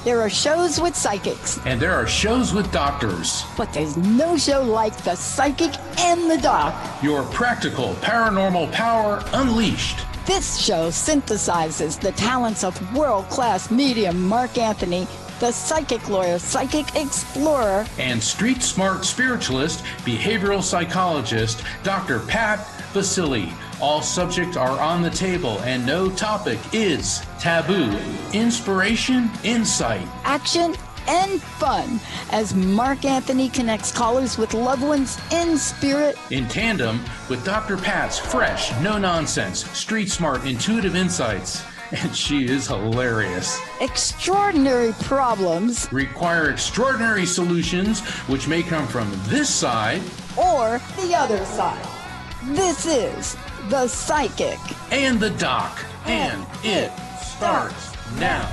There are shows with psychics. And there are shows with doctors. But there's no show like The Psychic and the Doc. Your practical paranormal power unleashed. This show synthesizes the talents of world-class medium Mark Anthony, the psychic lawyer, psychic explorer, and street smart spiritualist, behavioral psychologist, Dr. Pat Baccili. All subjects are on the table and no topic is taboo. Inspiration, insight, action, and fun as Mark Anthony connects callers with loved ones in spirit. In tandem with Dr. Pat's fresh, no-nonsense, street smart, intuitive insights. And she is hilarious. Extraordinary problems require extraordinary solutions, which may come from this side or the other side. This is The Psychic and the Doc, and it starts now.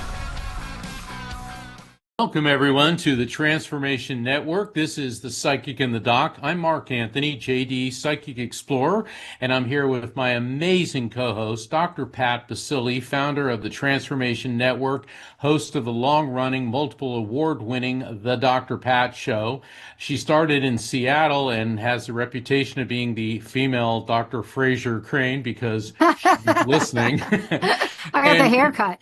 Welcome, everyone, to the Transformation Network. This is The Psychic and the Doc. I'm Mark Anthony, JD Psychic Explorer, and I'm here with my amazing co-host, Dr. Pat Baccili, founder of the Transformation Network, host of the long-running, multiple award-winning The Dr. Pat Show. She started in Seattle and has the reputation of being the female Dr. Fraser Crane because she's listening. I got the haircut.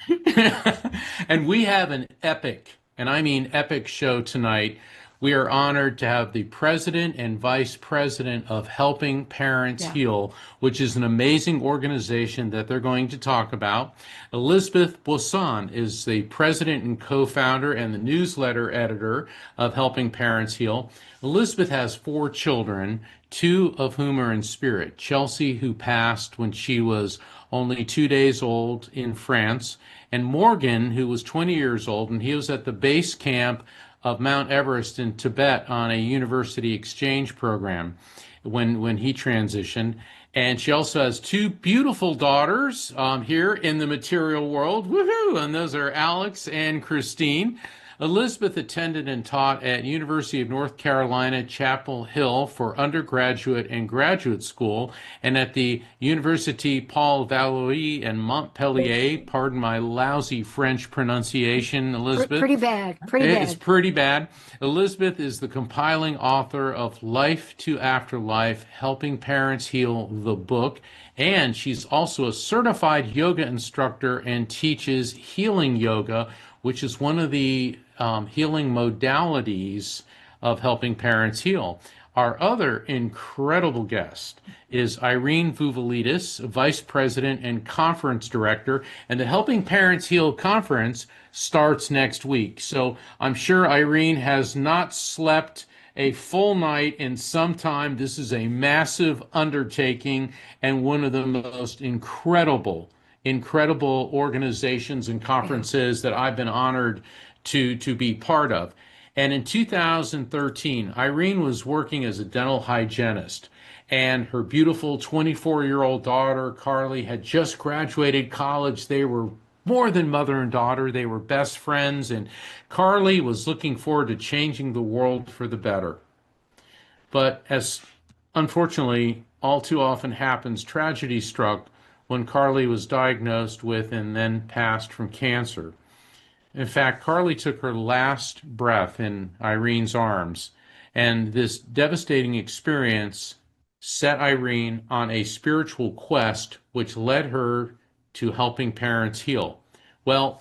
And we have an epic, and I mean epic, show tonight. We are honored to have the president and vice president of Helping Parents Heal, which is an amazing organization that they're going to talk about. Elizabeth Boisson is the president and co-founder and the newsletter editor of Helping Parents Heal. Elizabeth has 4 children, 2 of whom are in spirit. Chelsea, who passed when she was only 2 days old in France, and Morgan, who was 20 years old, and he was at the base camp of Mount Everest in Tibet on a university exchange program when he transitioned. And she also has 2 beautiful daughters here in the material world. Woohoo! And those are Alex and Christine. Elizabeth attended and taught at University of North Carolina, Chapel Hill for undergraduate and graduate school, and at the Université Paul Valois in Montpellier. Pardon my lousy French pronunciation, Elizabeth. Pretty bad. Pretty bad. It's pretty bad. Elizabeth is the compiling author of Life to Afterlife, Helping Parents Heal, the book. And she's also a certified yoga instructor and teaches healing yoga, which is one of the healing modalities of Helping Parents Heal. Our other incredible guest is Irene Vouvalides, Vice President and Conference Director, and the Helping Parents Heal Conference starts next week. So I'm sure Irene has not slept a full night in some time. This is a massive undertaking and one of the most incredible organizations and conferences that I've been honored to be part of. And in 2013, Irene was working as a dental hygienist, and her beautiful 24-year-old daughter, Carly, had just graduated college. They were more than mother and daughter. They were best friends, and Carly was looking forward to changing the world for the better. But as unfortunately all too often happens, tragedy struck when Carly was diagnosed with and then passed from cancer. In fact, Carly took her last breath in Irene's arms, and this devastating experience set Irene on a spiritual quest which led her to Helping Parents Heal. Well,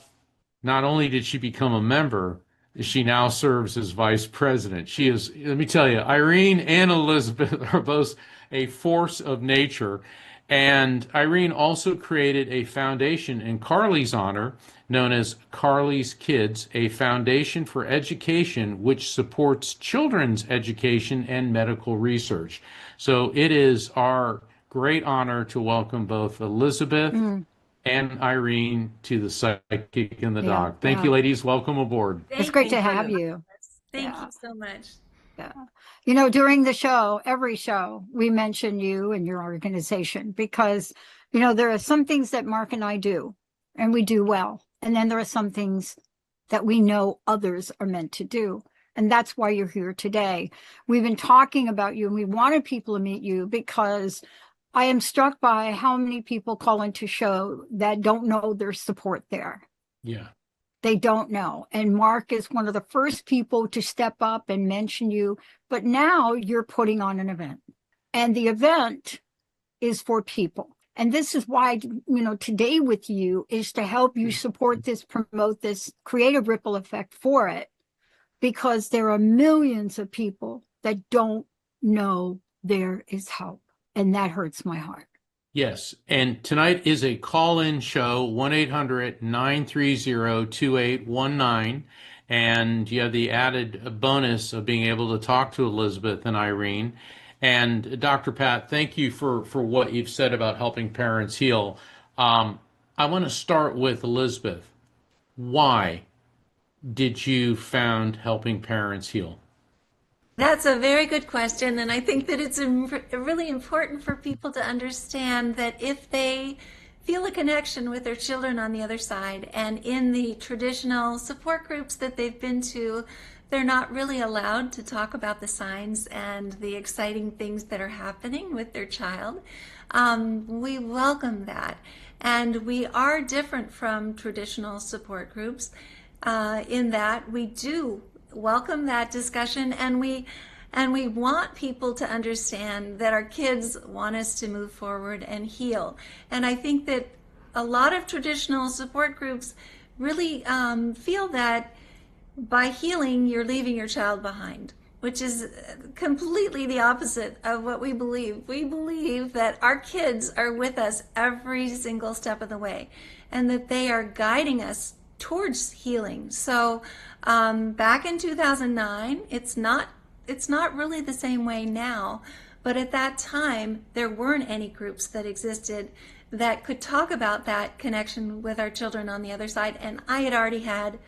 not only did she become a member, she now serves as vice president. She is, let me tell you, Irene and Elizabeth are both a force of nature. And Irene also created a foundation in Carly's honor known as Carly's Kids, a foundation for education which supports children's education and medical research. So it is our great honor to welcome both Elizabeth and Irene to the Psychic and the Doc. Thank you, ladies. Welcome aboard. It's great to have you. Thank you so much. Yeah. You know, during the show, every show, we mention you and your organization because, you know, there are some things that Mark and I do, and we do well. And then there are some things that we know others are meant to do. And that's why you're here today. We've been talking about you, and we wanted people to meet you because I am struck by how many people call into show that don't know there's support there. Yeah. They don't know. And Mark is one of the first people to step up and mention you. But now you're putting on an event. And the event is for people. And this is why, today with you is to help you support this, promote this, create a ripple effect for it. Because there are millions of people that don't know there is help. And that hurts my heart. Yes, and tonight is a call-in show, 1-800-930-2819, and you have the added bonus of being able to talk to Elizabeth and Irene. And Dr. Pat, thank you for what you've said about helping parents heal. I want to start with Elizabeth. Why did you found Helping Parents Heal? That's a very good question, and I think that it's really important for people to understand that if they feel a connection with their children on the other side, and in the traditional support groups that they've been to, they're not really allowed to talk about the signs and the exciting things that are happening with their child. We welcome that, and we are different from traditional support groups in that we do welcome that discussion, and we want people to understand that our kids want us to move forward and heal. And I think that a lot of traditional support groups really feel that by healing you're leaving your child behind, which is completely the opposite of what we believe. We believe that our kids are with us every single step of the way, and that they are guiding us towards healing. So back in 2009, it's not really the same way now, but at that time there weren't any groups that existed that could talk about that connection with our children on the other side. And I had already had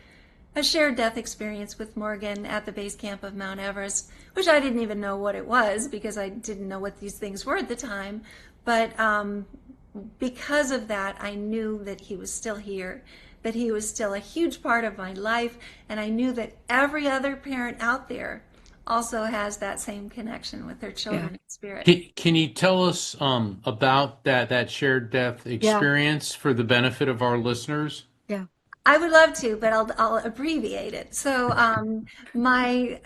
a shared death experience with Morgan at the base camp of Mount Everest, which I didn't even know what it was because I didn't know what these things were at the time. But because of that, I knew that he was still here, that he was still a huge part of my life, and I knew that every other parent out there also has that same connection with their children in spirit. Can you tell us about that shared death experience for the benefit of our listeners? Yeah. I would love to, but I'll abbreviate it. So my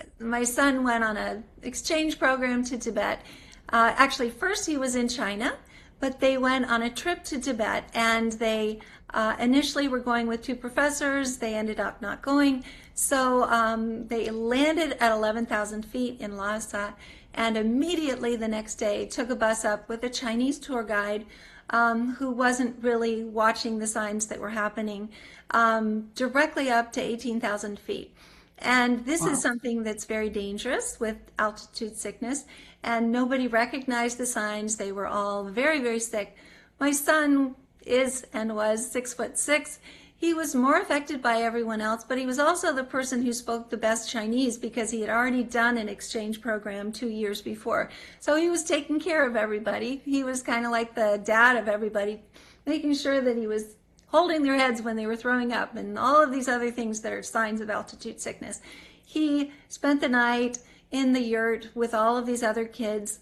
son went on an exchange program to Tibet. Actually, first he was in China, but they went on a trip to Tibet, and they initially were going with two professors. They ended up not going. So they landed at 11,000 feet in Lhasa, and immediately the next day took a bus up with a Chinese tour guide who wasn't really watching the signs that were happening, directly up to 18,000 feet. And this is something that's very dangerous with altitude sickness, and nobody recognized the signs. They were all very, very sick. My son is and was 6'6". He was more affected by everyone else, but he was also the person who spoke the best Chinese because he had already done an exchange program 2 years before. So he was taking care of everybody. He was kind of like the dad of everybody, making sure that he was holding their heads when they were throwing up and all of these other things that are signs of altitude sickness. He spent the night in the yurt with all of these other kids,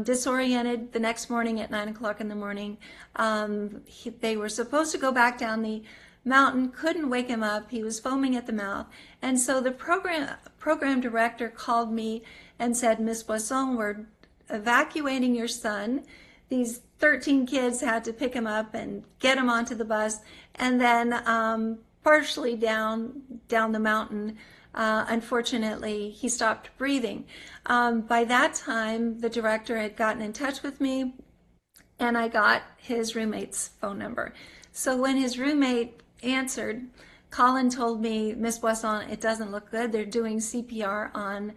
disoriented the next morning at 9 o'clock in the morning. They were supposed to go back down the mountain, couldn't wake him up. He was foaming at the mouth. And so the program director called me and said, "Miss Boisson, we're evacuating your son." These 13 kids had to pick him up and get him onto the bus, and then partially down the mountain, unfortunately, he stopped breathing. By that time, the director had gotten in touch with me, and I got his roommate's phone number. So when his roommate answered, Colin told me, "Miss Boisson, it doesn't look good. They're doing CPR on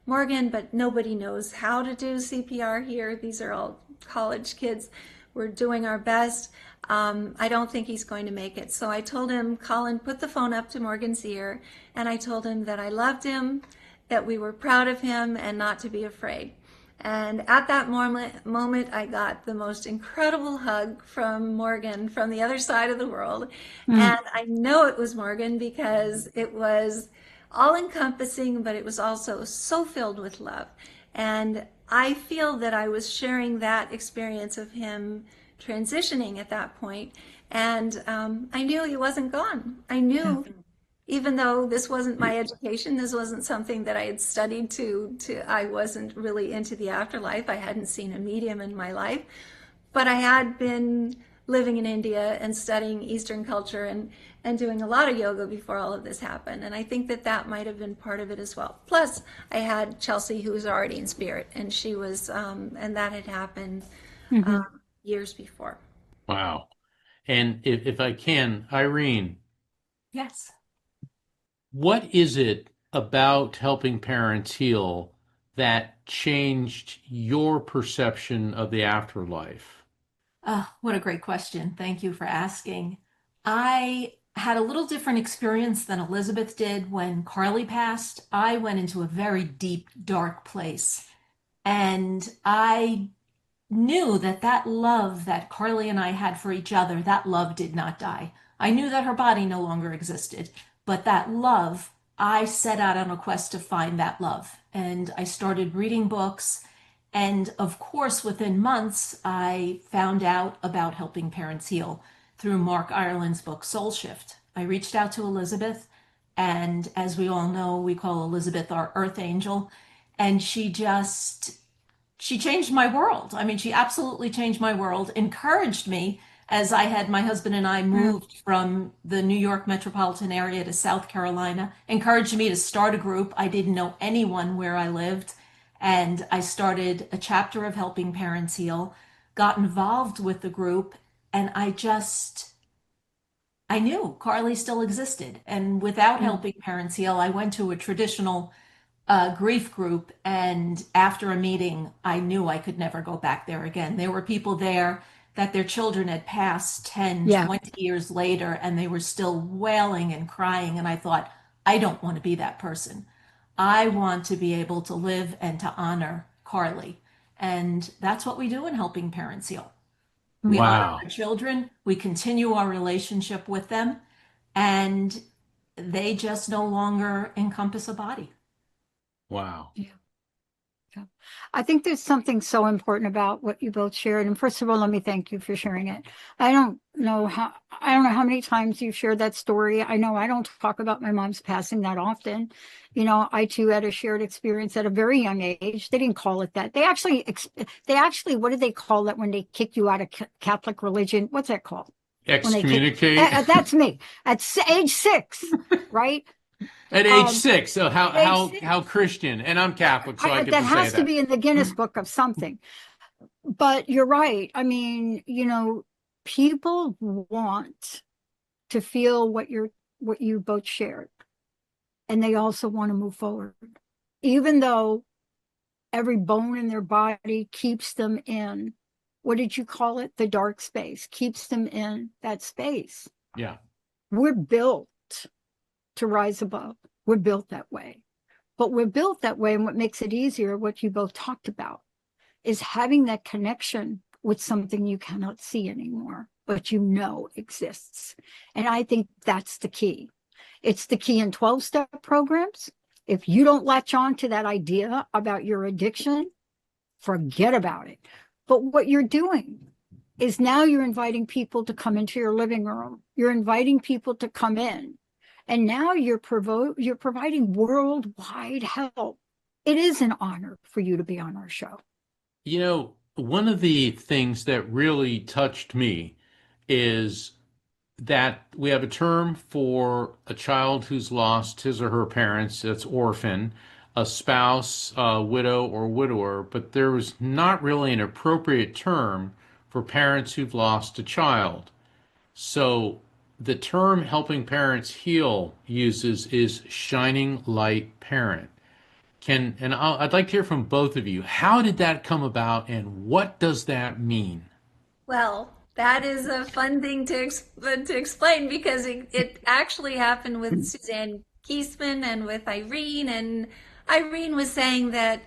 Morgan, but nobody knows how to do CPR here. These are all college kids. We're doing our best. I don't think he's going to make it." So I told him, "Colin, put the phone up to Morgan's ear," and I told him that I loved him, that we were proud of him, and not to be afraid. And at that moment, I got the most incredible hug from Morgan from the other side of the world. And I know it was Morgan because it was all-encompassing, but it was also so filled with love. And I feel that I was sharing that experience of him transitioning at that point. And I knew he wasn't gone. I knew even though this wasn't my education, this wasn't something that I had studied I wasn't really into the afterlife. I hadn't seen a medium in my life, but I had been living in India and studying Eastern culture and doing a lot of yoga before all of this happened. And I think that that might have been part of it as well. Plus, I had Chelsea, who was already in spirit, and she was, and that had happened years before. Wow. And if I can, Irene, Yes. what is it about helping parents heal that changed your perception of the afterlife? What a great question. Thank you for asking. I had a little different experience than Elizabeth did when Carly passed. I went into a very deep, dark place. And I knew that that love that Carly and I had for each other, that love did not die. I knew that her body no longer existed, but that love, I set out on a quest to find that love. And I started reading books. And of course, within months, I found out about helping parents heal through Mark Ireland's book, Soul Shift. I reached out to Elizabeth, and as we all know, we call Elizabeth our earth angel. And she changed my world. I mean, she absolutely changed my world, encouraged me as I had my husband and I moved from the New York metropolitan area to South Carolina, encouraged me to start a group. I didn't know anyone where I lived. And I started a chapter of Helping Parents Heal, got involved with the group, and I knew Carly still existed. And without Helping Parents Heal, I went to a traditional grief group, and after a meeting, I knew I could never go back there again. There were people there that their children had passed 10, 20 years later, and they were still wailing and crying. And I thought, I don't want to be that person. I want to be able to live and to honor Carly. And that's what we do in Helping Parents Heal. We honor our children, we continue our relationship with them, and they just no longer encompass a body. Wow. Yeah. I think there's something so important about what you both shared. And first of all, let me thank you for sharing it. I don't know how many times you've shared that story. I know I don't talk about my mom's passing that often. You know, I too had a shared experience at a very young age. They didn't call it that. They actually, what did they call that when they kick you out of Catholic religion? What's that called? Excommunicate? That's me. At age 6, right? At age 6, so how Christian? And I'm Catholic, so I get to say that. That has to be in the Guinness Book of something. But you're right. I mean, you know, people want to feel what you both shared, and they also want to move forward, even though every bone in their body keeps them in, what did you call it? The dark space, keeps them in that space. Yeah. We're built to rise above. We're built that way. But we're built that way, and what makes it easier, what you both talked about, is having that connection with something you cannot see anymore, but you know exists. And I think that's the key. It's the key in 12-step programs. If you don't latch on to that idea about your addiction, forget about it. But what you're doing is now you're inviting people to come into your living room. You're inviting people to come in. And now you're providing worldwide help. It is an honor for you to be on our show. You know, one of the things that really touched me is that we have a term for a child who's lost his or her parents, that's orphan, a spouse, a widow or widower, but there was not really an appropriate term for parents who've lost a child. So the term Helping Parents Heal uses is shining light parent. I'd like to hear from both of you. How did that come about, and what does that mean? Well, that is a fun thing to explain because it actually happened with Suzanne Kiesman and with Irene. And Irene was saying that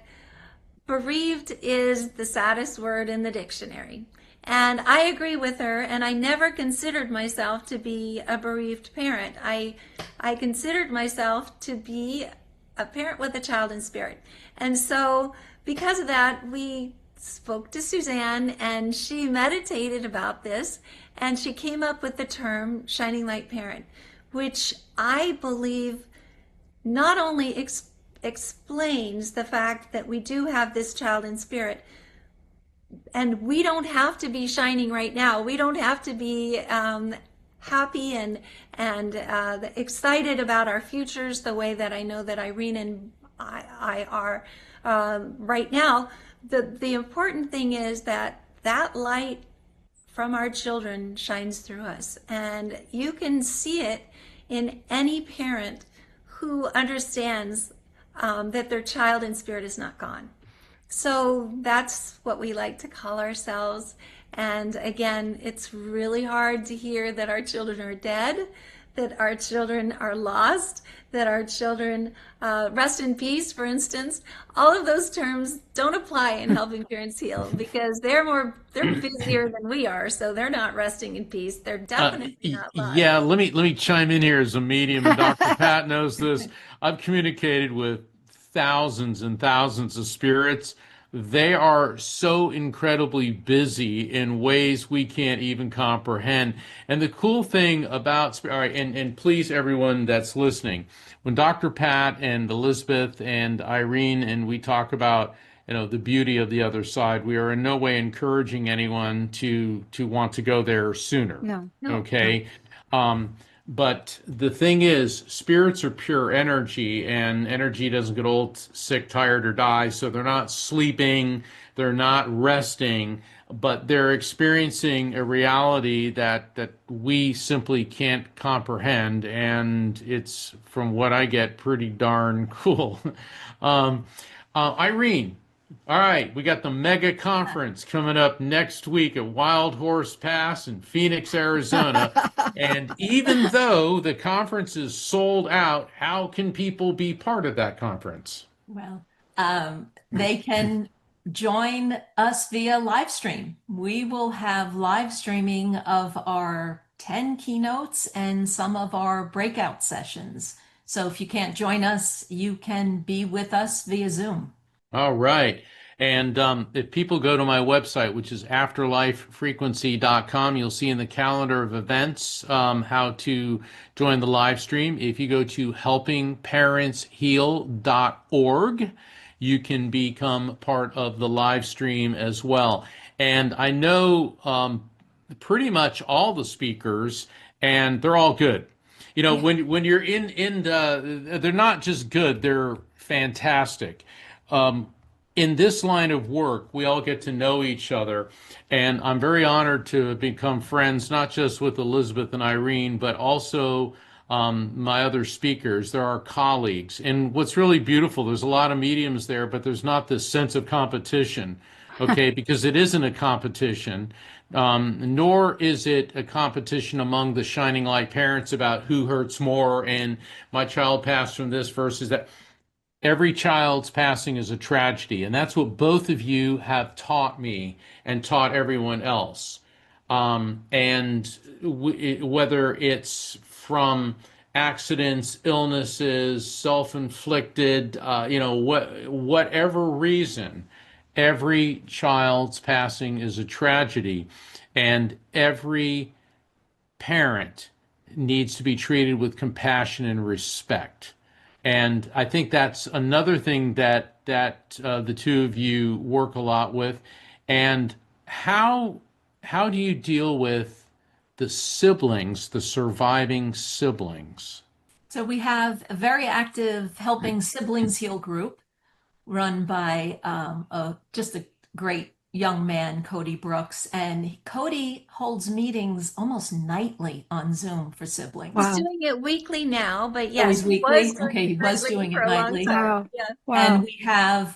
bereaved is the saddest word in the dictionary. And I agree with her, and I never considered myself to be a bereaved parent. I considered myself to be a parent with a child in spirit. And so because of that, we spoke to Suzanne, and she meditated about this, and she came up with the term shining light parent, which I believe not only explains the fact that we do have this child in spirit, and we don't have to be shining right now. We don't have to be happy and excited about our futures the way that I know that Irene and I are right now. The important thing is that that light from our children shines through us, and you can see it in any parent who understands that their child in spirit is not gone. So that's what we like to call ourselves. And again, it's really hard to hear that our children are dead, that our children are lost, that our children rest in peace, for instance. All of those terms don't apply in helping parents heal, because they're busier than we are, so they're not resting in peace. They're definitely not lost. Yeah, let me chime in here as a medium, and Dr. Pat knows this. I've communicated with thousands and thousands of spirits. They are so incredibly busy in ways we can't even comprehend. And the cool thing about, all right, and please, everyone that's listening, when Dr. Pat and Elizabeth and Irene and we talk about, the beauty of the other side, we are in no way encouraging anyone to want to go there sooner. No. Okay. But the thing is, spirits are pure energy, and energy doesn't get old, sick, tired, or die. So they're not sleeping, they're not resting, but they're experiencing a reality that we simply can't comprehend. And it's, from what I get, pretty darn cool. Irene, all right, we got the mega conference coming up next week at Wild Horse Pass in Phoenix, Arizona. And even though the conference is sold out, how can people be part of that conference? Well, they can join us via live stream. We will have live streaming of our 10 keynotes and some of our breakout sessions. So if you can't join us, you can be with us via Zoom. All right. And if people go to my website, which is afterlifefrequency.com, you'll see in the calendar of events how to join the live stream. If you go to helpingparentsheal.org, you can become part of the live stream as well. And I know pretty much all the speakers, and they're all good. When you're in they're not just good, they're fantastic. In this line of work, we all get to know each other, and I'm very honored to become friends, not just with Elizabeth and Irene, but also my other speakers. They're our colleagues. And what's really beautiful, there's a lot of mediums there, but there's not this sense of competition, okay, because it isn't a competition, nor is it a competition among the shining light parents about who hurts more and my child passed from this versus that. Every child's passing is a tragedy, and that's what both of you have taught me and taught everyone else. And whether it's from accidents, illnesses, self-inflicted, whatever reason, every child's passing is a tragedy, and every parent needs to be treated with compassion and respect. And I think that's another thing that the two of you work a lot with. And how do you deal with the siblings, the surviving siblings? So we have a very active Helping Siblings Heal group run by just a great young man, Cody Brooks. And Cody holds meetings almost nightly on Zoom for siblings. Wow. He's doing it weekly now, but yes, he was doing it nightly. Wow. Yeah. Wow. And we have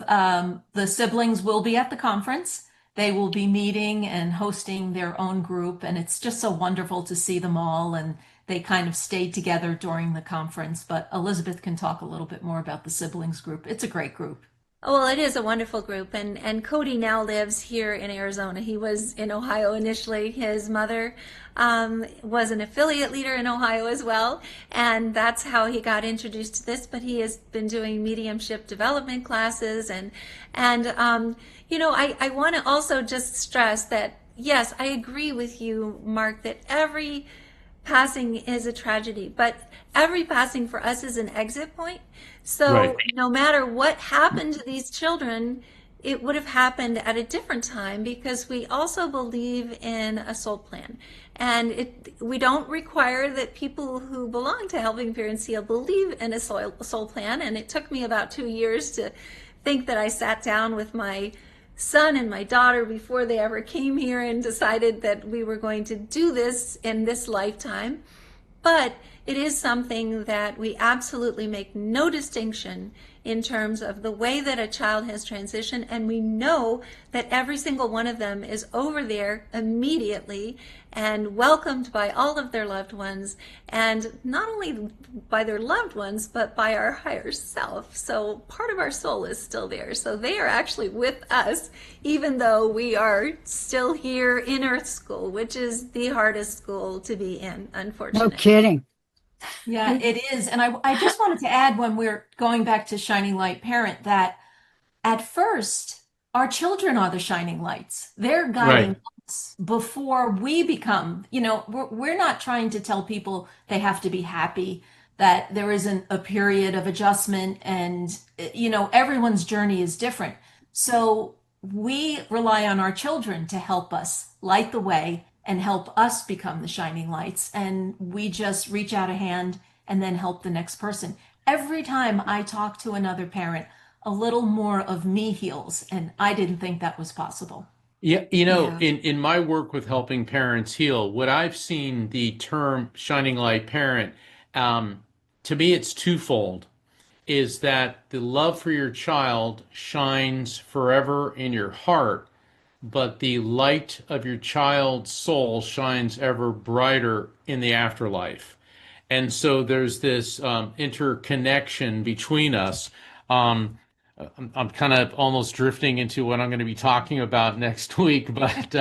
the siblings will be at the conference. They will be meeting and hosting their own group. And it's just so wonderful to see them all. And they kind of stayed together during the conference. But Elizabeth can talk a little bit more about the siblings group. It's a great group. Well, it is a wonderful group, and Cody now lives here in Arizona. He was in Ohio initially. His mother was an affiliate leader in Ohio as well, and that's how he got introduced to this. But he has been doing mediumship development classes, and I want to also just stress that yes, I agree with you, Mark, that every passing is a tragedy, but every passing for us is an exit point. So Right. no matter what happened to these children, it would have happened at a different time because we also believe in a soul plan. And we don't require that people who belong to Helping Parents Heal believe in a soul plan. And it took me about 2 years to think that I sat down with my son and my daughter before they ever came here and decided that we were going to do this in this lifetime. But it is something that we absolutely make no distinction in terms of the way that a child has transitioned. And we know that every single one of them is over there immediately and welcomed by all of their loved ones, and not only by their loved ones, but by our higher self. So part of our soul is still there. So they are actually with us, even though we are still here in Earth School, which is the hardest school to be in, unfortunately. No kidding. Yeah, it is. And I just wanted to add, when we're going back to Shining Light Parent, that at first, our children are the shining lights. They're guiding us before we become, we're not trying to tell people they have to be happy, that there isn't a period of adjustment, and, everyone's journey is different. So we rely on our children to help us light the way and help us become the shining lights. And we just reach out a hand and then help the next person. Every time I talk to another parent, a little more of me heals. And I didn't think that was possible. Yeah, in my work with Helping Parents Heal, what I've seen the term shining light parent, to me, it's twofold, is that the love for your child shines forever in your heart, but the light of your child's soul shines ever brighter in the afterlife. And so there's this interconnection between us. I'm kind of almost drifting into what I'm going to be talking about next week, but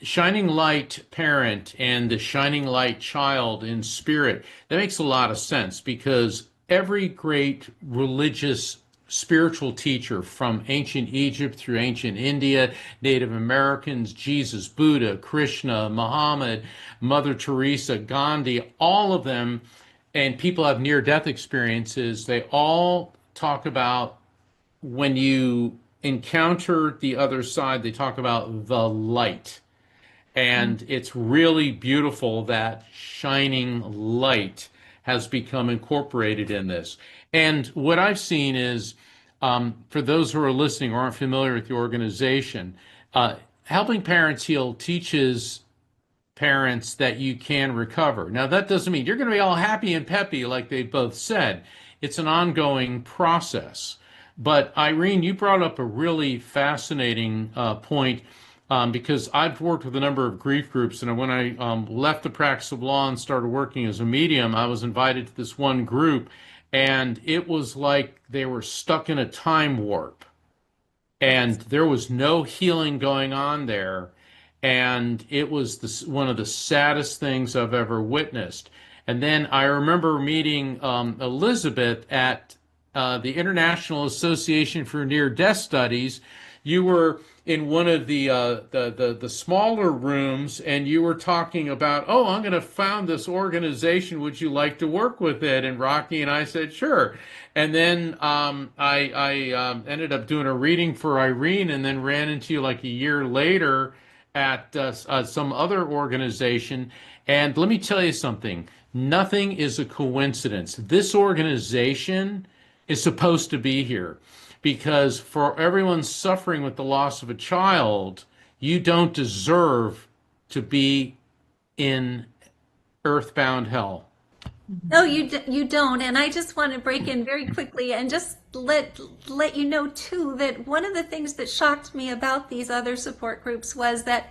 shining light parent and the shining light child in spirit, that makes a lot of sense, because every great religious spiritual teacher, from ancient Egypt through ancient India, Native Americans, Jesus, Buddha, Krishna, Muhammad, Mother Teresa, Gandhi, all of them, and people have near-death experiences, they all talk about, when you encounter the other side, they talk about the light. And it's really beautiful that shining light has become incorporated in this. And what I've seen is, for those who are listening or aren't familiar with the organization, Helping Parents Heal teaches parents that you can recover. Now, that doesn't mean you're going to be all happy and peppy like they both said. It's an ongoing process. But Irene, you brought up a really fascinating point, because I've worked with a number of grief groups, and when I left the practice of law and started working as a medium, I was invited to this one group, and it was like they were stuck in a time warp, and there was no healing going on there. And it was one of the saddest things I've ever witnessed. And then I remember meeting Elizabeth at the International Association for Near-Death Studies. You were in one of the smaller rooms, and you were talking about, oh, I'm going to found this organization. Would you like to work with it? And Rocky and I said, sure. And then I ended up doing a reading for Irene, and then ran into you like a year later at some other organization. And let me tell you something. Nothing is a coincidence. This organization is supposed to be here, because for everyone suffering with the loss of a child, you don't deserve to be in earthbound hell. No, you don't. And I just want to break in very quickly and just let you know too that one of the things that shocked me about these other support groups was that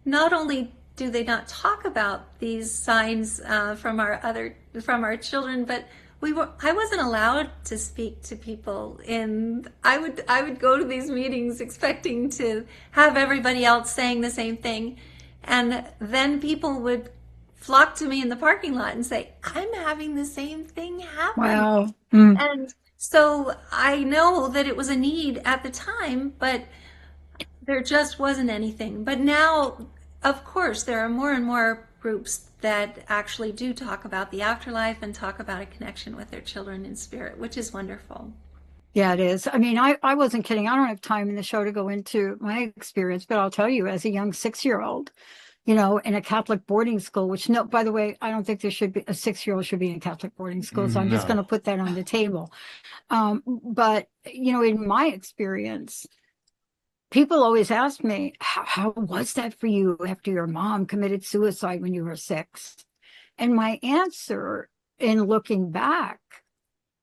not only do they not talk about these signs from our children, but I wasn't allowed to speak to people. And I would go to these meetings expecting to have everybody else saying the same thing, and then people would flock to me in the parking lot and say, I'm having the same thing happen. Wow. And so I know that it was a need at the time, but there just wasn't anything. But now Of course, there are more and more groups that actually do talk about the afterlife and talk about a connection with their children in spirit, which is wonderful. Yeah, it is. I mean, I wasn't kidding. I don't have time in the show to go into my experience, but I'll tell you, as a young 6-year-old, in a Catholic boarding school, which, no, by the way, I don't think there should be a 6-year-old should be in a Catholic boarding school. So I'm just going to No. put that on the table. But, in my experience, people always ask me, how was that for you after your mom committed suicide when you were 6? And my answer in looking back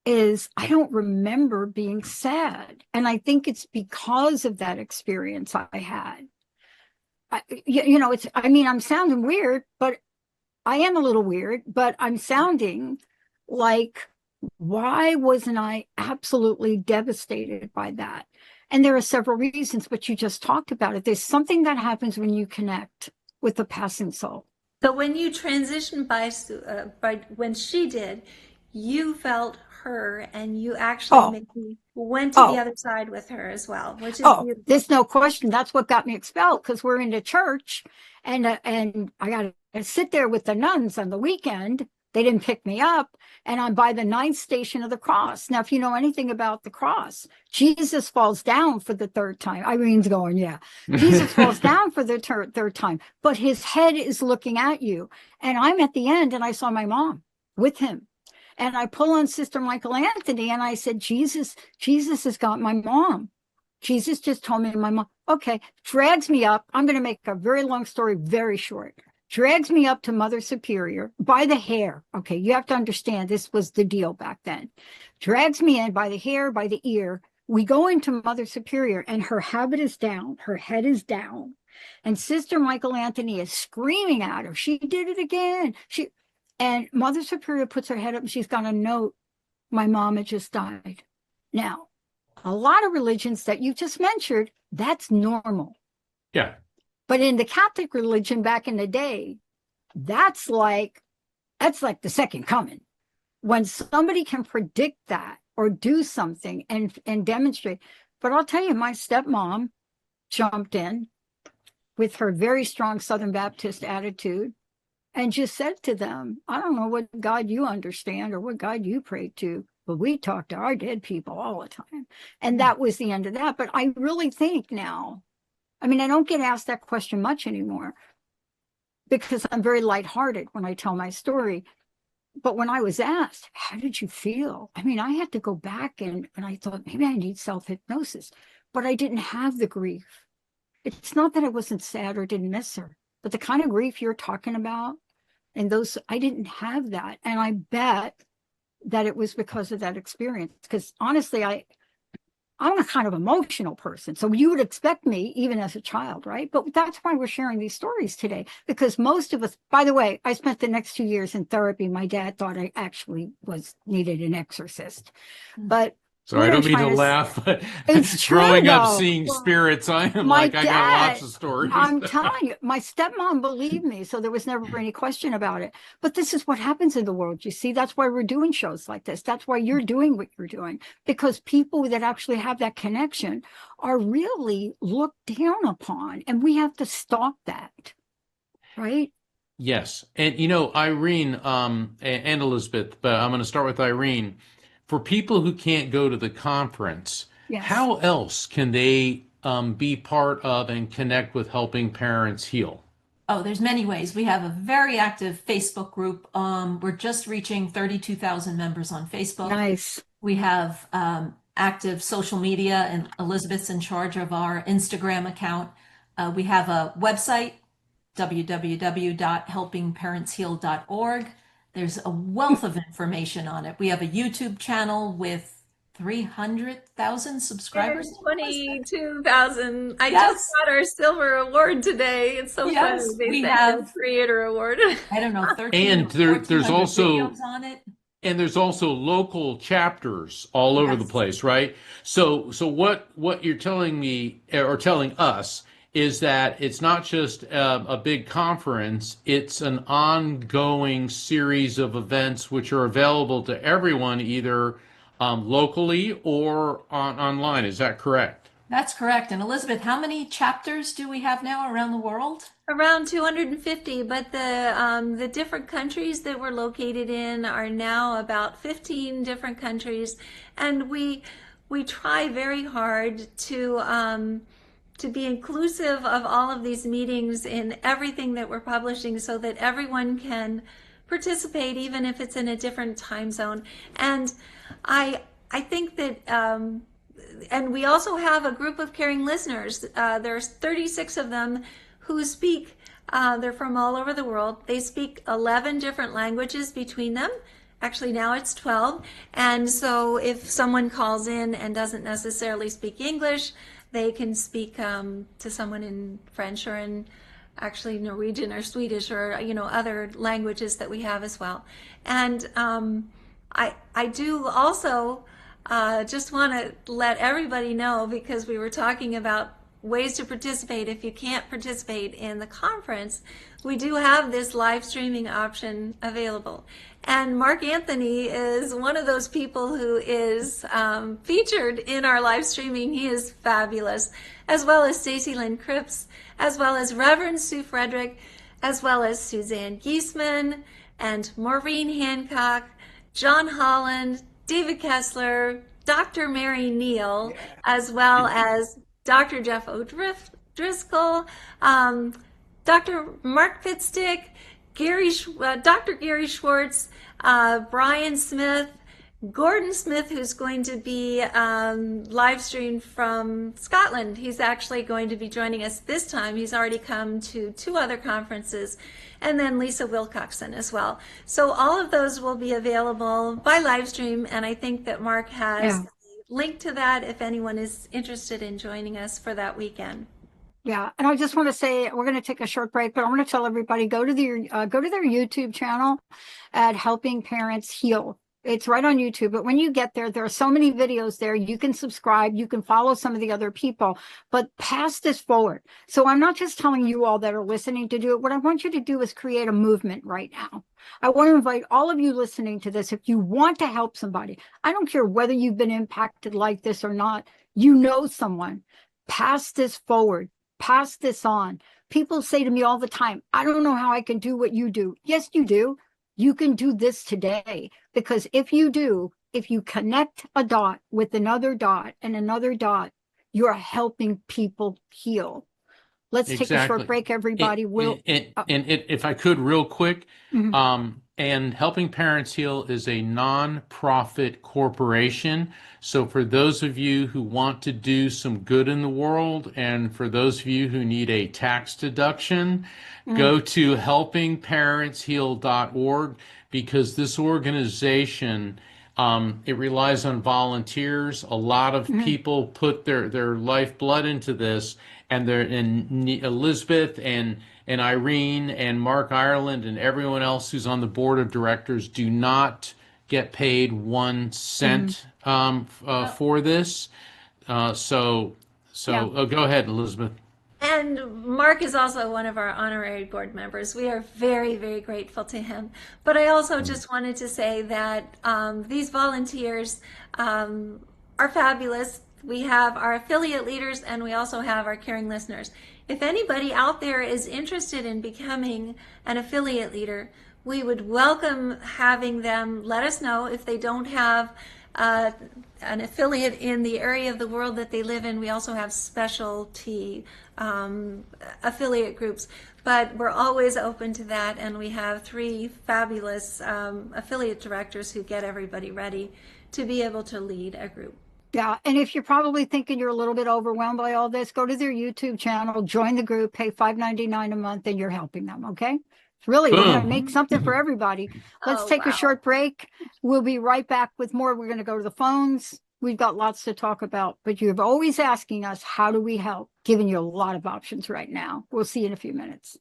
is I don't remember being sad. And I think it's because of that experience I had. I'm sounding weird, but I am a little weird, but I'm sounding like, why wasn't I absolutely devastated by that? And there are several reasons, but you just talked about it. There's something that happens when you connect with the passing soul. So when you transitioned by when she did, you felt her, and you actually maybe went to the other side with her as well, which is beautiful. There's no question. That's what got me expelled, because we're in the church, and I got to sit there with the nuns on the weekend. They didn't pick me up, and I'm by the 9th station of the cross. Now, if you know anything about the cross, Jesus falls down for the 3rd time. Irene's going, yeah. Jesus falls down for the 3rd time, but his head is looking at you. And I'm at the end, and I saw my mom with him. And I pull on Sister Michael Anthony, and I said, Jesus has got my mom. Jesus just told me my mom. Okay, drags me up. I'm going to make a very long story very short. Drags me up to Mother Superior by the hair. Okay, you have to understand, this was the deal back then. Drags me in by the hair, by the ear. We go into Mother Superior, and her habit is down. Her head is down. And Sister Michael Anthony is screaming at her. She did it again. And Mother Superior puts her head up, and she's got a note. My mom had just died. Now, a lot of religions that you just mentioned, that's normal. Yeah. But in the Catholic religion back in the day, that's like the second coming. When somebody can predict that or do something and demonstrate. But I'll tell you, my stepmom jumped in with her very strong Southern Baptist attitude and just said to them, I don't know what God you understand or what God you pray to, but we talk to our dead people all the time. And that was the end of that. But I really think now, I mean, I don't get asked that question much anymore because I'm very lighthearted when I tell my story. But when I was asked, how did you feel? I mean, I had to go back and I thought maybe I need self-hypnosis, but I didn't have the grief. It's not that I wasn't sad or didn't miss her, but the kind of grief you're talking about and those, I didn't have that. And I bet that it was because of that experience. Because honestly, I'm a kind of emotional person. So you would expect me, even as a child, right? But that's why we're sharing these stories today. Because most of us, by the way, I spent the next 2 years in therapy. My dad thought I actually needed an exorcist. But so I don't mean to laugh, but it's true, growing up though. seeing spirits, I am My like, I got lots of stories. I'm telling you, my stepmom believed me, so there was never any question about it. But this is what happens in the world. You see, that's why we're doing shows like this. That's why you're doing what you're doing, because people that actually have that connection are really looked down upon, and we have to stop that, right? Yes. And, Irene and Elizabeth, but I'm going to start with Irene. For people who can't go to the conference, Yes. How else can they be part of and connect with Helping Parents Heal? Oh, there's many ways. We have a very active Facebook group. We're just reaching 32,000 members on Facebook. Nice. We have active social media, and Elizabeth's in charge of our Instagram account. We have a website, www.helpingparentsheal.org. There's a wealth of information on it. We have a YouTube channel with 300,000 subscribers. 22,000. I Yes. just got our silver award today. It's so Yes, funny. They we said have- creator award. I don't know, 13 And or there's 1,400 also- videos on it. And there's also local chapters all over the Yes. place, right? So what you're telling me or telling us is that it's not just a big conference, it's an ongoing series of events which are available to everyone, either locally or online. Is that correct? That's correct. And Elizabeth, how many chapters do we have now around the world? Around 250, but the different countries that we're located in are now about 15 different countries, and we try very hard to be inclusive of all of these meetings in everything that we're publishing, so that everyone can participate, even if it's in a different time zone. And I think that. And we also have a group of caring listeners. There's 36 of them who speak. They're from all over the world. They speak 11 different languages between them. Actually, now it's 12. And so if someone calls in and doesn't necessarily speak English, they can speak to someone in French or in actually Norwegian or Swedish or, other languages that we have as well. And I do also just want to let everybody know, because we were talking about ways to participate if you can't participate in the conference, we do have this live streaming option available. And Mark Anthony is one of those people who is featured in our live streaming. He is fabulous, as well as Stacy Lynn Cripps, as well as Reverend Sue Frederick, as well as Suzanne Giesman and Maureen Hancock, John Holland, David Kessler, Dr. Mary Neal, as well as Dr. Jeff O'Driscoll, Dr. Mark Fitzstick, Dr. Gary Schwartz, Brian Smith, Gordon Smith, who's going to be live streamed from Scotland. He's actually going to be joining us this time. He's already come to 2 other conferences. And then Lisa Wilcoxon as well. So all of those will be available by live stream. And I think that Mark has a link to that if anyone is interested in joining us for that weekend. Yeah, and I just want to say we're going to take a short break, but I want to tell everybody go to their YouTube channel at Helping Parents Heal. It's right on YouTube, but when you get there, there are so many videos there. You can subscribe, you can follow some of the other people, but pass this forward. So I'm not just telling you all that are listening to do it. What I want you to do is create a movement right now. I want to invite all of you listening to this. If you want to help somebody, I don't care whether you've been impacted like this or not, someone, pass this forward, pass this on. People say to me all the time, I don't know how I can do what you do. Yes, you do. You can do this today, because if you connect a dot with another dot and another dot, you're helping people heal. Let's take a short break, everybody. If I could, real quick, and Helping Parents Heal is a non-profit corporation. So for those of you who want to do some good in the world, and for those of you who need a tax deduction, go to helpingparentsheal.org, because this organization, it relies on volunteers. A lot of people put their lifeblood into this, and Elizabeth and Irene and Mark Ireland and everyone else who's on the board of directors do not get paid 1 cent for this. Go ahead, Elizabeth. And Mark is also one of our honorary board members. We are very, very grateful to him. But I also just wanted to say that these volunteers are fabulous. We have our affiliate leaders, and we also have our caring listeners. If anybody out there is interested in becoming an affiliate leader, we would welcome having them let us know. If they don't have an affiliate in the area of the world that they live in, we also have specialty affiliate groups. But we're always open to that, and we have 3 fabulous affiliate directors who get everybody ready to be able to lead a group. Yeah, and if you're probably thinking you're a little bit overwhelmed by all this, go to their YouTube channel, join the group, pay $5.99 a month, and you're helping them, okay? Really, we're going to make something for everybody. Let's take a short break. We'll be right back with more. We're going to go to the phones. We've got lots to talk about, but you're always asking us, how do we help? Giving you a lot of options right now. We'll see you in a few minutes.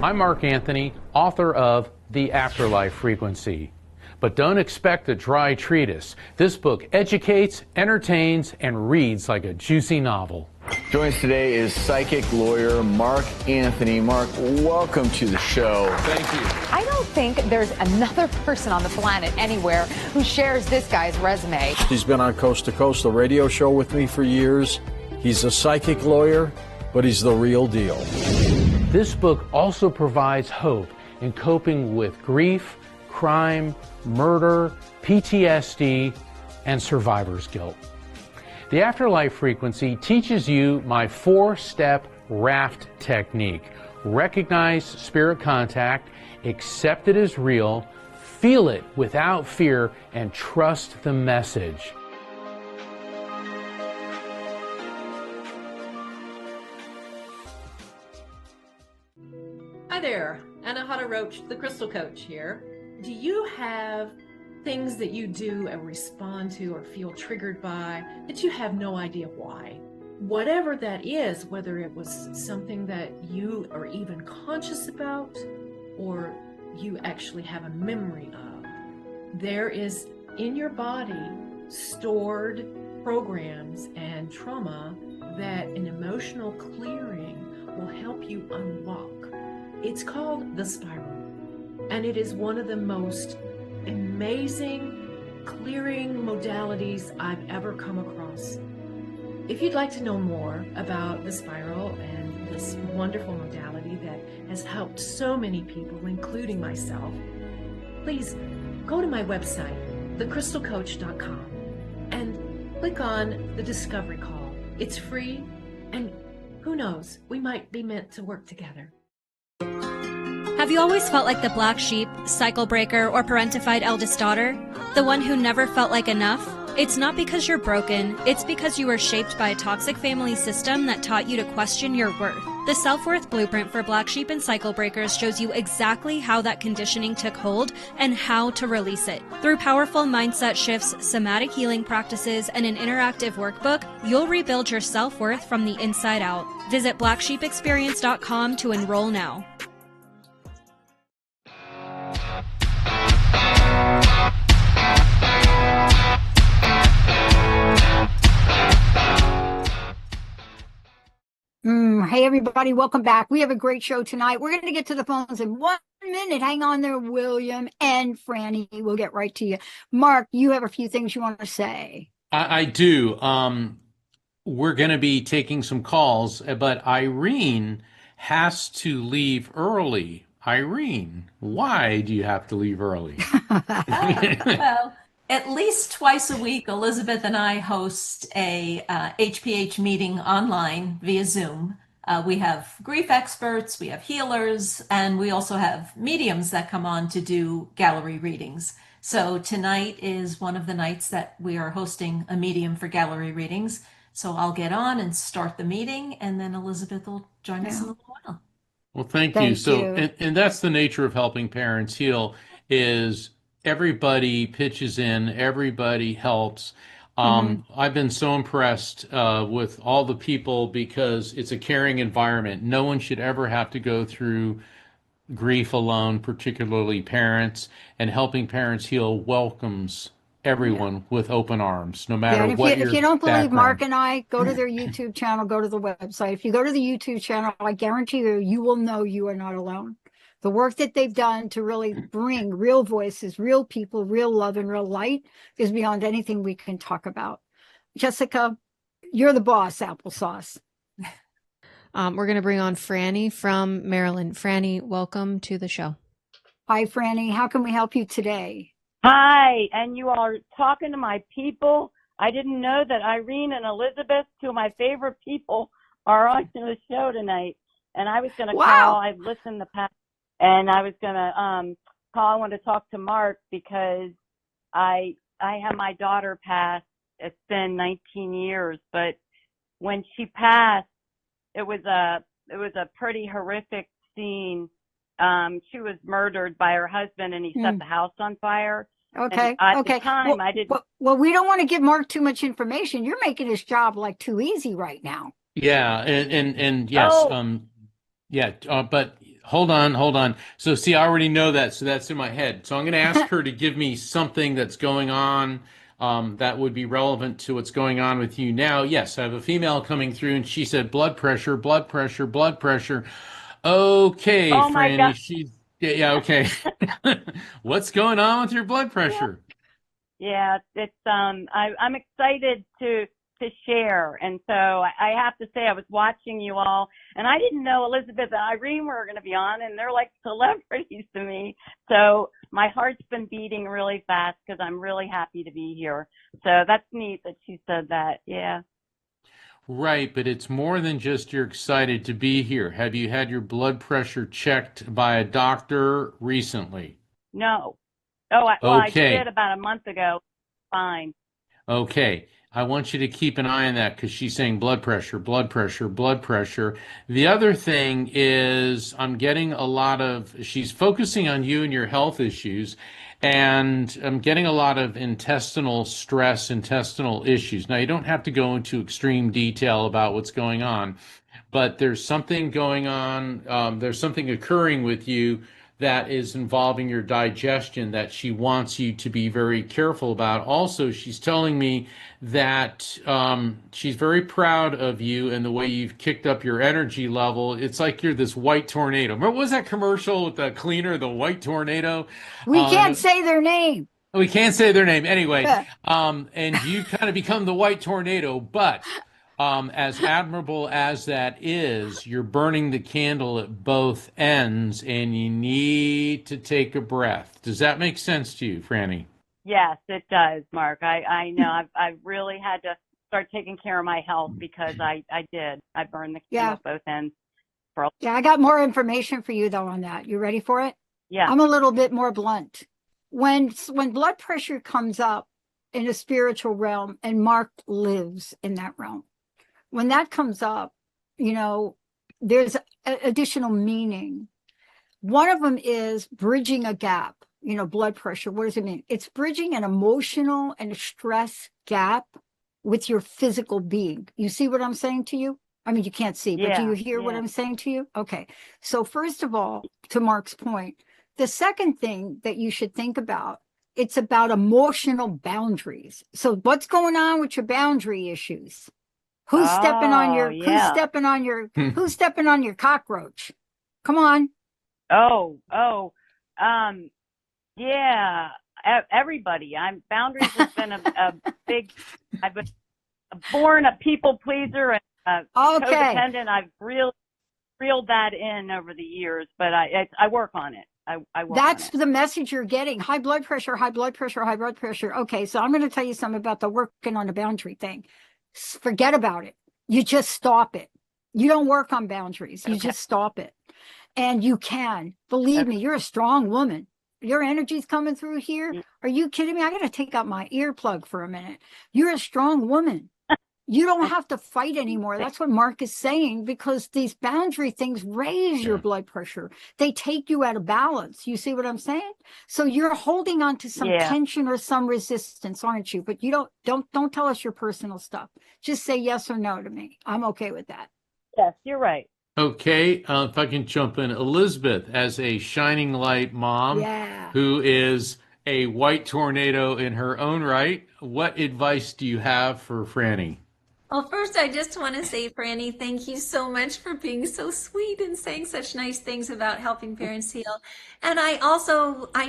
I'm Mark Anthony, author of The Afterlife Frequency. But don't expect a dry treatise. This book educates, entertains, and reads like a juicy novel. Joining us today is psychic lawyer Mark Anthony. Mark, welcome to the show. Thank you. I don't think there's another person on the planet anywhere who shares this guy's resume. He's been on Coast to Coast, the radio show with me for years. He's a psychic lawyer, but he's the real deal. This book also provides hope in coping with grief, crime, murder, PTSD, and survivor's guilt. The Afterlife Frequency teaches you my 4-step raft technique. Recognize spirit contact, accept it as real, feel it without fear, and trust the message. Hi there, Anahata Roach, the Crystal Coach here. Do you have things that you do or respond to or feel triggered by that you have no idea why? Whatever that is, whether it was something that you are even conscious about or you actually have a memory of, there is in your body stored programs and trauma that an emotional clearing will help you unlock. It's called the spiral, and it is one of the most amazing clearing modalities I've ever come across. If you'd like to know more about the spiral and this wonderful modality that has helped so many people, including myself, please go to my website, thecrystalcoach.com, and click on the Discovery Call. It's free, and who knows, we might be meant to work together. Have you always felt like the black sheep, cycle breaker, or parentified eldest daughter? The one who never felt like enough? It's not because you're broken, it's because you were shaped by a toxic family system that taught you to question your worth. The Self-Worth Blueprint for Black Sheep and Cycle Breakers shows you exactly how that conditioning took hold and how to release it. Through powerful mindset shifts, somatic healing practices, and an interactive workbook, you'll rebuild your self-worth from the inside out. Visit blacksheepexperience.com to enroll now. Hey, everybody, welcome back. We have a great show tonight. We're going to get to the phones in 1 minute. Hang on there, William and Franny. We'll get right to you. Mark, you have a few things you want to say. I do. We're going to be taking some calls, but Irene has to leave early. Irene, why do you have to leave early? Well, at least twice a week, Elizabeth and I host a HPH meeting online via Zoom. We have grief experts, we have healers, and we also have mediums that come on to do gallery readings. So tonight is one of the nights that we are hosting a medium for gallery readings. So I'll get on and start the meeting, and then Elizabeth will join us in a little while. Well, thank you. So, and that's the nature of helping parents heal, is everybody pitches in, everybody helps. I've been so impressed with all the people because it's a caring environment. No one should ever have to go through grief alone, particularly parents, and helping parents heal welcomes everyone with open arms, no matter what your if you don't believe background. Mark and I, go to their YouTube channel, go to the website. If you go to the YouTube channel, I guarantee you will know you are not alone. The work that they've done to really bring real voices, real people, real love, and real light is beyond anything we can talk about. Jessica, you're the boss, applesauce. We're going to bring on Franny from Maryland. Franny, welcome to the show. Hi, Franny. How can we help you today? Hi, and you are talking to my people. I didn't know that Irene and Elizabeth, two of my favorite people, are on the show tonight. And I was going to call. I've listened the past. And I was going to call. I want to talk to Mark because I had my daughter pass. It's been 19 years, but when she passed, it was a pretty horrific scene. She was murdered by her husband, and he set the house on fire. Okay. And at the time, I didn't. Well, we don't want to give Mark too much information. You're making his job like too easy right now. Yeah, and yes, but hold on. So see, I already know that, so that's in my head. So I'm going to ask her to give me something that's going on that would be relevant to what's going on with you now. Yes, I have a female coming through, and she said blood pressure, blood pressure, blood pressure. Okay, Oh my Franny, God. yeah, okay. What's going on with your blood pressure? Yeah, I'm excited to share. And so I have to say I was watching you all, and I didn't know Elizabeth and Irene were going to be on, and they're like celebrities to me. So my heart's been beating really fast because I'm really happy to be here. So that's neat that she said that. Yeah. Right, but it's more than just you're excited to be here. Have you had your blood pressure checked by a doctor recently? No. Oh, I Okay. did about a month ago. Fine. Okay. I want you to keep an eye on that because she's saying blood pressure, blood pressure, blood pressure. The other thing is she's focusing on you and your health issues, and I'm getting a lot of intestinal stress, intestinal issues. Now, you don't have to go into extreme detail about what's going on, but there's something going on, there's something occurring with you that is involving your digestion that she wants you to be very careful about. Also, she's telling me that she's very proud of you and the way you've kicked up your energy level. It's like you're this white tornado. What was that commercial with the cleaner, the white tornado? We can't say their name. We can't say their name anyway. And you kind of become the white tornado, but as admirable as that is, you're burning the candle at both ends, and you need to take a breath. Does that make sense to you, Franny? Yes, it does, Mark. I know. I've really had to start taking care of my health because I did. I burned the candle at both ends. Yeah, I got more information for you though on that. You ready for it? Yeah. I'm a little bit more blunt. When blood pressure comes up in a spiritual realm, and Mark lives in that realm, when that comes up, there's additional meaning. One of them is bridging a gap. Blood pressure. What does it mean? It's bridging an emotional and a stress gap with your physical being. You see what I'm saying to you? I mean, you can't see, but do you hear what I'm saying to you? Okay. So first of all, to Mark's point, the second thing that you should think about, it's about emotional boundaries. So what's going on with your boundary issues? Who's stepping on your cockroach? Come on. Yeah, everybody. Boundaries has been a big, I've been born a people pleaser and codependent. I've really reeled that in over the years, but I work on it. That's the message you're getting. High blood pressure, high blood pressure, high blood pressure. Okay, so I'm going to tell you something about the working on the boundary thing. Forget about it. You just stop it. You don't work on boundaries. You just stop it. And you can. Believe me, you're a strong woman. Your energy's coming through here. Are you kidding me? I got to take out my earplug for a minute. You're a strong woman. You don't have to fight anymore. That's what Mark is saying, because these boundary things raise your blood pressure. They take you out of balance. You see what I'm saying? So you're holding on to some tension or some resistance, aren't you? But you don't tell us your personal stuff. Just say yes or no to me. I'm okay with that. Yes, you're right. Okay, if I can jump in. Elizabeth, as a shining light mom who is a white tornado in her own right, what advice do you have for Franny? Well, first, I just want to say, Franny, thank you so much for being so sweet and saying such nice things about helping parents heal. And I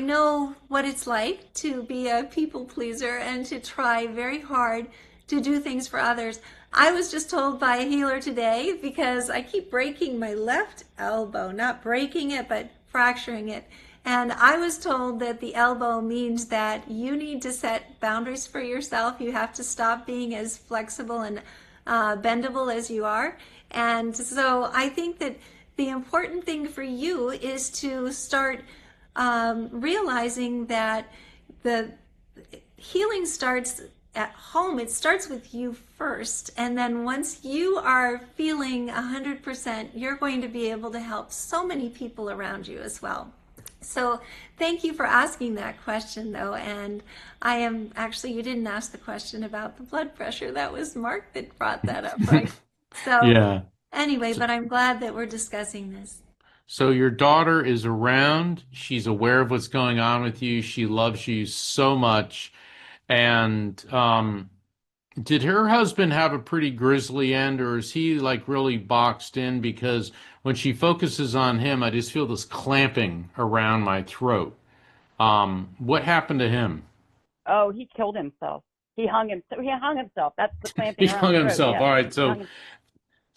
know what it's like to be a people pleaser and to try very hard to do things for others. I was just told by a healer today, because I keep breaking my left elbow, not breaking it, but fracturing it. And I was told that the elbow means that you need to set boundaries for yourself. You have to stop being as flexible and bendable as you are. And so I think that the important thing for you is to start realizing that the healing starts at home. It starts with you first. And then once you are feeling 100%, you're going to be able to help so many people around you as well. So thank you for asking that question, though. And I am actually, you didn't ask the question about the blood pressure. That was Mark that brought that up, right? So anyway, but I'm glad that we're discussing this. So your daughter is around. She's aware of what's going on with you. She loves you so much. And did her husband have a pretty grisly end, or is he like really boxed in? Because when she focuses on him, I just feel this clamping around my throat. What happened to him? Oh, he killed himself. He hung himself. He hung himself. That's the clamping He around hung the throat. himself. Yeah. All right, He hung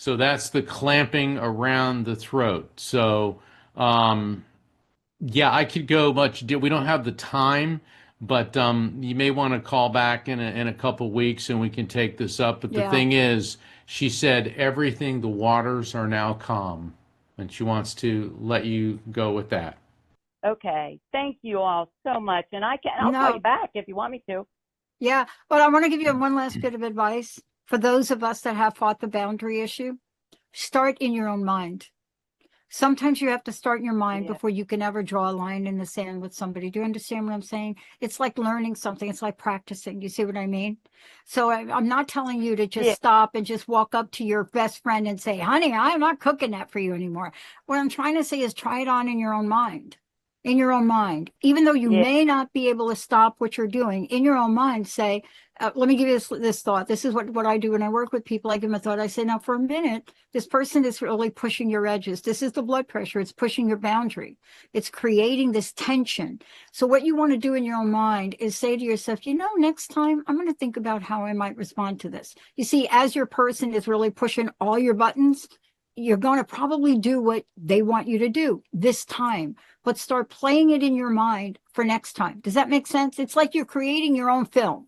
so that's the clamping around the throat. So, yeah, I could go much. We don't have the time, but you may want to call back in a couple weeks and we can take this up. But the Yeah. thing is, she said everything, the waters are now calm, and she wants to let you go with that. Okay. Thank you all so much. And I'll call you back if you want me to. Yeah, but I want to give you one last bit of advice for those of us that have fought the boundary issue. Start in your own mind. Sometimes you have to start in your mind before you can ever draw a line in the sand with somebody. Do you understand what I'm saying? It's like learning something. It's like practicing. You see what I mean? So I'm not telling you to just stop and just walk up to your best friend and say, honey, I'm not cooking that for you anymore. What I'm trying to say is try it on in your own mind. In your own mind, even though you may not be able to stop what you're doing, in your own mind, say, let me give you this thought. This is what I do when I work with people. I give them a thought. I say, now for a minute, this person is really pushing your edges. This is the blood pressure. It's pushing your boundary. It's creating this tension. So what you want to do in your own mind is say to yourself, next time I'm going to think about how I might respond to this. You see, as your person is really pushing all your buttons, you're going to probably do what they want you to do this time, but start playing it in your mind for next time. Does that make sense? It's like you're creating your own film.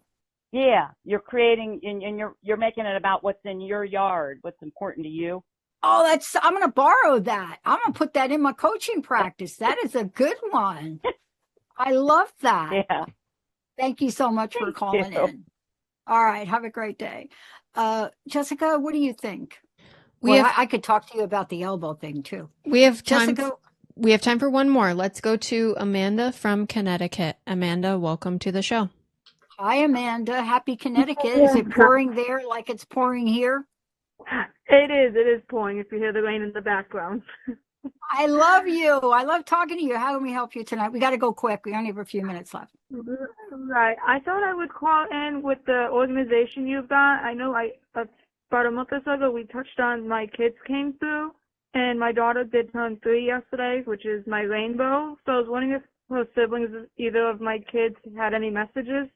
Yeah, you're creating and you're making it about what's in your yard, what's important to you. Oh, I'm going to borrow that. I'm going to put that in my coaching practice. That is a good one. I love that. Yeah. Thank you so much for calling in. All right. Have a great day. Jessica, what do you think? I could talk to you about the elbow thing too. We have time. Jessica, we have time for one more. Let's go to Amanda from Connecticut. Amanda, welcome to the show. Hi, Amanda. Happy Connecticut. Is it pouring there like it's pouring here? It is. It is pouring if you hear the rain in the background. I love you. I love talking to you. How can we help you tonight? We got to go quick. We only have a few minutes left. Right. I thought I would call in with the organization you've got. I know about a month or so ago, we touched on my kids came through, and my daughter did turn 3 yesterday, which is my rainbow. So I was wondering if her siblings, either of my kids, had any messages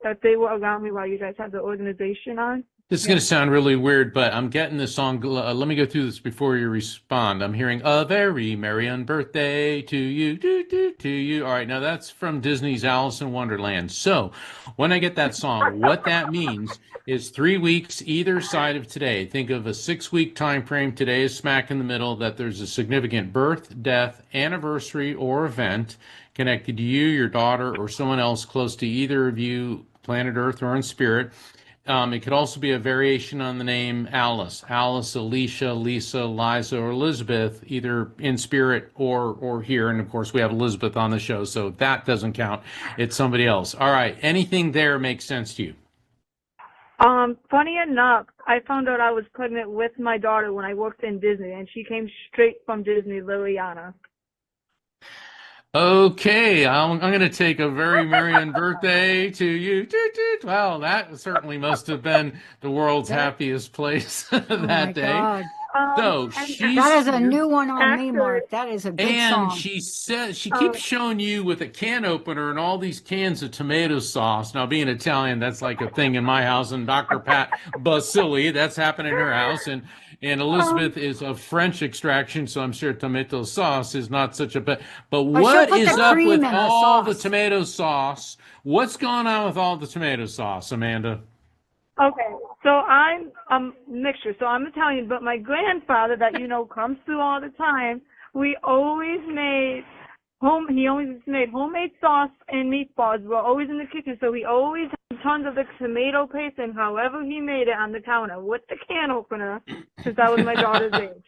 that they were around me while you guys had the organization on. This is going to sound really weird, but I'm getting the song. Let me go through this before you respond. I'm hearing a very merry birthday to you, to you. All right, now that's from Disney's Alice in Wonderland. So when I get that song, what that means is 3 weeks either side of today. Think of a 6-week time frame. Today is smack in the middle, that there's a significant birth, death, anniversary, or event connected to you, your daughter, or someone else close to either of you, planet Earth or in spirit. It could also be a variation on the name Alice, Alicia, Lisa, Liza, or Elizabeth, either in spirit or here. And of course, we have Elizabeth on the show, so that doesn't count. It's somebody else. All right. Anything there makes sense to you? Funny enough, I found out I was pregnant with my daughter when I worked in Disney, and she came straight from Disney, Liliana. Okay, I'm going to take a very merry birthday to you. Well, that certainly must have been the world's happiest place that day. God. So that is a new one on me, Mark. That is a good song. And she says she keeps showing you with a can opener and all these cans of tomato sauce. Now, being Italian, that's like a thing in my house. And Dr. Pat Baccili, that's happening in her house. And Elizabeth is of French extraction, so I'm sure tomato sauce is not such a bad. But what is up with all the tomato sauce? What's going on with all the tomato sauce, Amanda? Okay, so I'm a mixture. So I'm Italian, but my grandfather, that comes through all the time, he always made homemade sauce and meatballs. We're always in the kitchen, so he always had tons of the tomato paste, and however he made it on the counter with the can opener, since I was my daughter's age.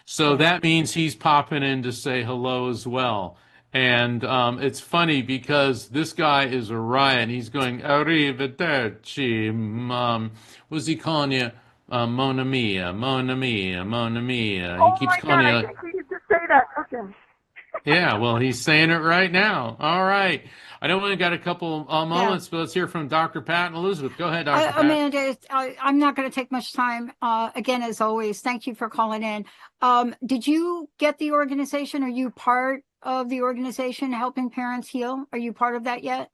So that means he's popping in to say hello as well. And it's funny because this guy is a riot. He's going, arrivederci. What's he calling you? Mona mia, Mona mia, Mona mia. He keeps calling you. I think he used to say talking. Yeah, well, he's saying it right now. All right. I know we only got a couple moments, but let's hear from Dr. Pat and Elizabeth. Go ahead, Dr. Pat. Amanda, I'm not going to take much time. Again, as always, thank you for calling in. Did you get the organization? Are you part of the organization Helping Parents Heal? Are you part of that yet?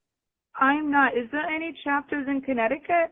I'm not. Is there any chapters in Connecticut?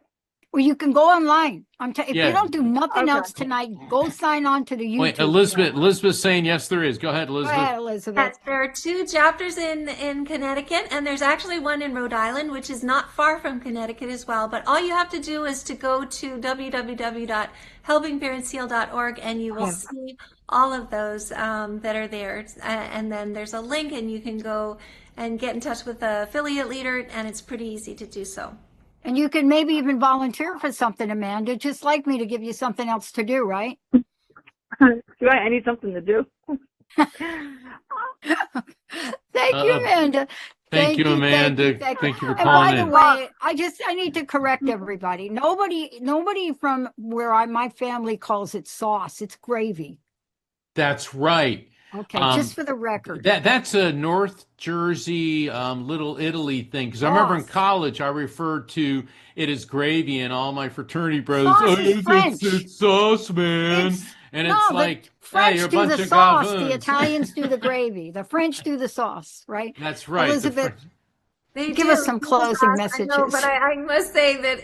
Well, you can go online. If you don't do nothing else tonight, go sign on to the YouTube. Wait, Elizabeth's saying yes, there is. Go ahead, Elizabeth. Go ahead, Elizabeth. Yes, there are 2 chapters in Connecticut, and there's actually one in Rhode Island, which is not far from Connecticut as well. But all you have to do is to go to www.helpingparentsheal.org, and you will see all of those that are there. And then there's a link, and you can go and get in touch with the affiliate leader, and it's pretty easy to do so. And you can maybe even volunteer for something, Amanda, just like me, to give you something else to do, right? Right, I need something to do. Thank you, Amanda. Thank you, Amanda. Thank you for calling in. And by the way, I need to correct everybody. Nobody from where my family calls it sauce. It's gravy. That's right. Okay, just for the record. That's a North Jersey Little Italy thing, because I remember in college I referred to it as gravy, and all my fraternity brothers, it's sauce, man. The French hey, do the sauce, the Italians do the gravy, the French do the sauce, right? That's right. Elizabeth, give us some closing messages. I know, but I must say that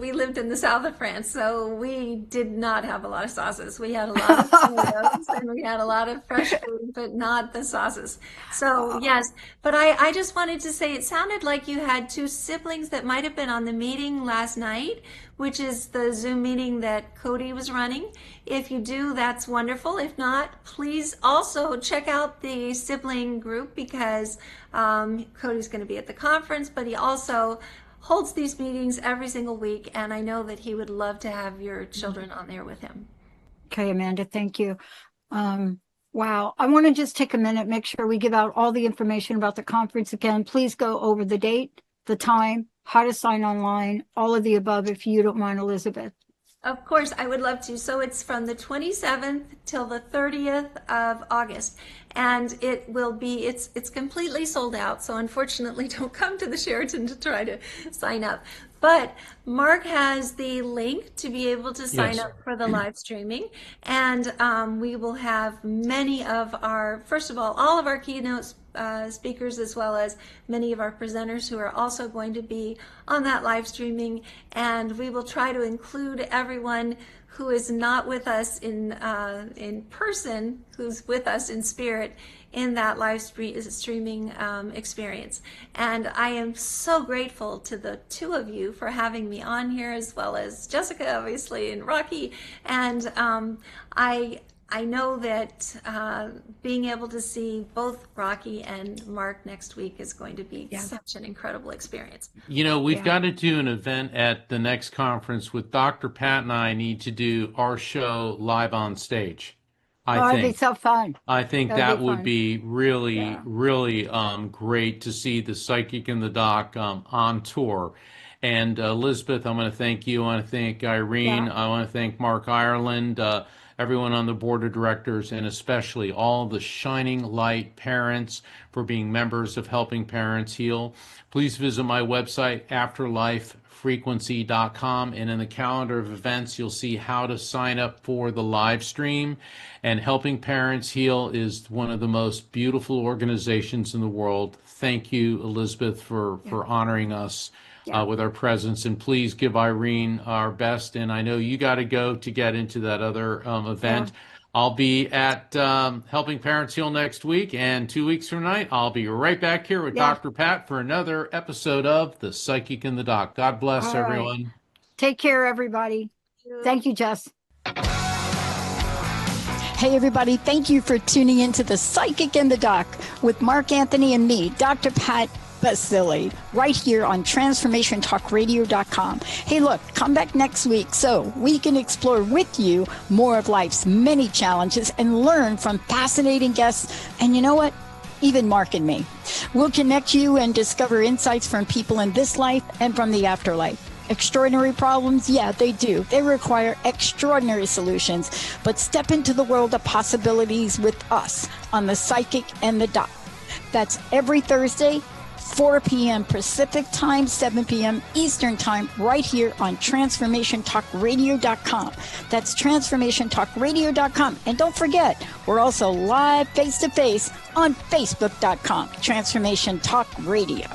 we lived in the south of France, so we did not have a lot of sauces. We had a lot of tomatoes and we had a lot of fresh food, but not the sauces. So yes, but I just wanted to say, it sounded like you had 2 siblings that might have been on the meeting last night, which is the Zoom meeting that Cody was running. If you do, that's wonderful. If not, please also check out the sibling group, because Cody's going to be at the conference, but he also holds these meetings every single week, and I know that he would love to have your children on there with him. Okay, Amanda, thank you. Wow, I want to just take a minute, make sure we give out all the information about the conference again. Please go over the date, the time, how to sign online, all of the above, if you don't mind, Elizabeth. Of course, I would love to. So it's from the 27th till the 30th of August. And it will be, it's completely sold out. So unfortunately, don't come to the Sheraton to try to sign up. But Mark has the link to be able to sign up for the live streaming. And we will have many of our, first of all of our keynote speakers, as well as many of our presenters who are also going to be on that live streaming. And we will try to include everyone who is not with us in person, who's with us in spirit, in that live streaming experience. And I am so grateful to the 2 of you for having me on here, as well as Jessica, obviously, and Rocky. And I know that being able to see both Rocky and Mark next week is going to be such an incredible experience. You know, we've got to do an event at the next conference with Dr. Pat, and I need to do our show live on stage. It'd be so fun. I think that would be really, really great to see the Psychic and the Doc on tour. And Elizabeth, I want to thank you. I want to thank Irene. I want to thank Mark Ireland, everyone on the board of directors, and especially all the Shining Light parents for being members of Helping Parents Heal. Please visit my website, afterlifefrequency.com, and in the calendar of events, you'll see how to sign up for the live stream. And Helping Parents Heal is one of the most beautiful organizations in the world. Thank you, Elizabeth, for honoring us with our presence. And please give Irene our best. And I know you got to go to get into that other event. I'll be at Helping Parents Heal next week, and 2 weeks from tonight, I'll be right back here with Dr. Pat for another episode of The Psychic and the Doc. God bless everyone. Right. Take care, everybody. Thank you, Jess. Hey, everybody. Thank you for tuning into The Psychic and the Doc with Mark Anthony and me, Dr. Pat Baccili, right here on TransformationTalkRadio.com. Hey, look, come back next week so we can explore with you more of life's many challenges and learn from fascinating guests. And you know what? Even Mark and me. We'll connect you and discover insights from people in this life and from the afterlife. Extraordinary problems? Yeah, they do. They require extraordinary solutions. But step into the world of possibilities with us on The Psychic and the Doc. That's every Thursday, 4 p.m. Pacific Time, 7 p.m. Eastern Time, right here on TransformationTalkRadio.com. That's TransformationTalkRadio.com. And don't forget, we're also live face-to-face on Facebook.com, Transformation Talk Radio.